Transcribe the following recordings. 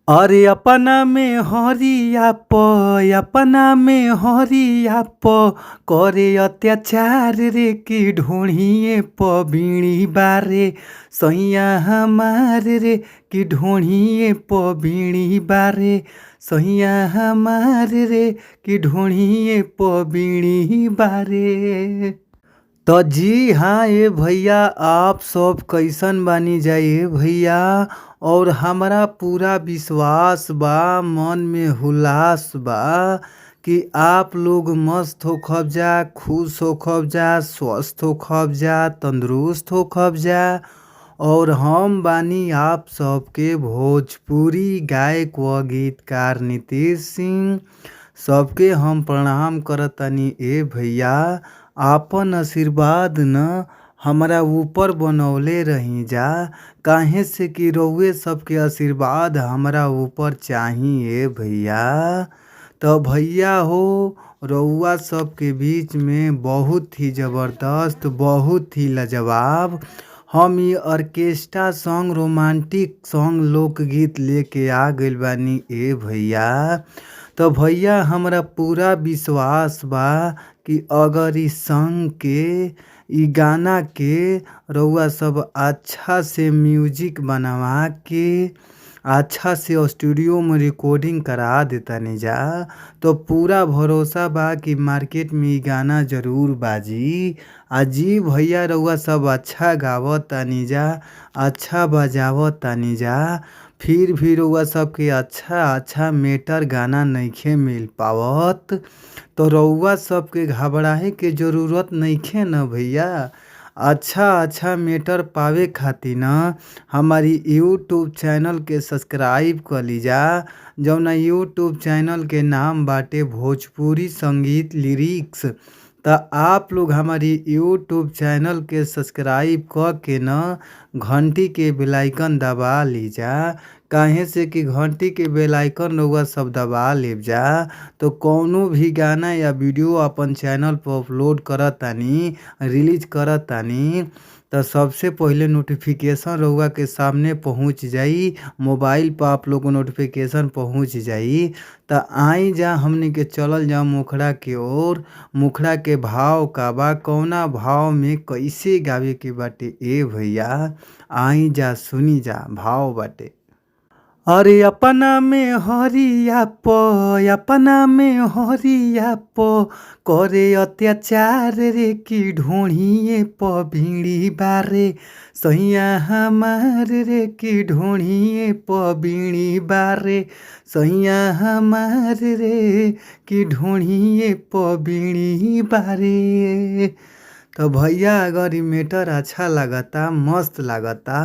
अरे अपना में हरिया प अपना में हरिया प करे अत्याचार रे की ढोढ़िए प बीड़ी बारे सैया हमार रे की ढोढ़िए प बीड़ी बारे सैया हमार रे की ढोढ़िए प बीड़ी बारे। तो जी हाँ ये भैया, आप सब कैसन बानी जाइए भैया। और हमारा पूरा विश्वास बा, मन में हुलास बा कि आप लोग मस्त हो खब जा, खुश हो खब जा, स्वस्थ हो खब जा, तंदुरुस्त हो खब जा। और हम बानी आप सबके भोजपुरी गायक व गीतकार नीतीश सिंह। सबके हम प्रणाम करतानी ए भैया। आपन आशीर्वाद न हमारा ऊपर बनौले रही जा, काहे से कि रउए सबके आशीर्वाद हमारा ऊपर चाहिए भैया। तो भैया हो, रउआ सबके बीच में बहुत ही ज़बरदस्त, बहुत ही लाजवाब हम ये ऑर्केस्ट्रा सॉन्ग, रोमांटिक सॉन्ग, लोकगीत लेके आ गइल बानी ए भैया। तो भैया हमरा पूरा विश्वास बा कि अगर इस सॉन्ग के, इ गाना के रउआ सब अच्छा से म्यूजिक बनवा के अच्छा से स्टूडियो में रिकॉर्डिंग करा देतानी जा, तो पूरा भरोसा बा कि मार्केट में इ गाना ज़रूर बाजी। जी भैया, रउआ सब अच्छा गावतानी जा, अच्छा बजावतानी जा, फिर भी रउआ सबके अच्छा मेटर गाना नइखे मिल पावत। तो रउआ सबके घबराए के ज़रूरत नइखे न भैया। अच्छा मेटर पावे खातिर न हमारी यूट्यूब चैनल के सब्सक्राइब कर लीजा, जौना यूट्यूब चैनल के नाम बाटे भोजपुरी संगीत लिरिक्स। तो आप लोग हमारी यूट्यूब चैनल के सब्सक्राइब कर के न घंटी के बेल आइकन दबा लीजा, काहे से कि घंटी के बेल आइकन रउआ सब दबा लेब जा तो कौनो भी गाना या वीडियो अपन चैनल पर अपलोड करतानी, रिलीज करतानी, तो सबसे पहले नोटिफिकेशन रउआ के सामने पहुंच जाई, मोबाइल पर आप लोग को नोटिफिकेशन पहुंच जाई। तो आई जा हमनी के चलल जा मुखड़ा के ओर। मुखड़ा के भाव का बा, कौना भाव में कैसे गावे के बाटे ए भैया, आई जा सुनी जा। भाव बाटे, अरे अपना में हरिया प अपना में हरिया प करे अत्याचार रे की ढोढ़िए प बीड़ी बारे सैया हमार रे की ढोढ़िए प बीड़ी बारे सैया हमार रे की ढोढ़िए प बीड़ी बारे। तो भैया अगर इ मैटर अच्छा लागता, मस्त लागता,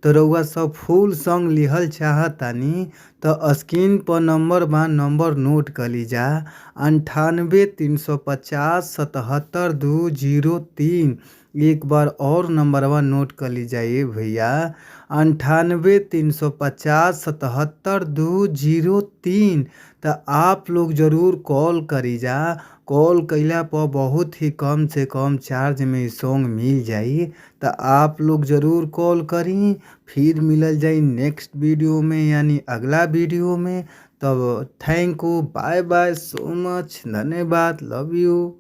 तो रउआ सब फुल सॉन्ग लिहल चाहतानी तो स्क्रीन पर नंबर बा, नंबर नोट कर लीजा। 98 350 77 203। एक बार और नंबरवा नोट कर लीजा ये भैया, 98 350 77 203। तो आप लोग ज़रूर कॉल करी जा। कॉल कैला पर बहुत ही कम से कम चार्ज में सॉन्ग मिल जाई। तो आप लोग ज़रूर कॉल करी, फिर मिलल जाई नेक्स्ट वीडियो में, यानी अगला वीडियो में। तब thank you, bye bye, so much, धन्यवाद, लव यू।